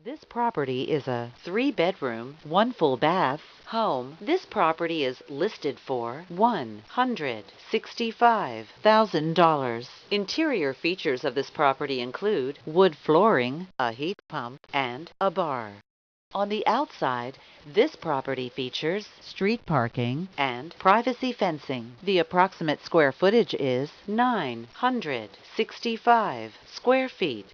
This property is a 3-bedroom, 1 full bath home. This property is listed for $165,000. Interior features of this property include wood flooring, a heat pump, and a bar. On the outside, this property features street parking and privacy fencing. The approximate square footage is 965 square feet.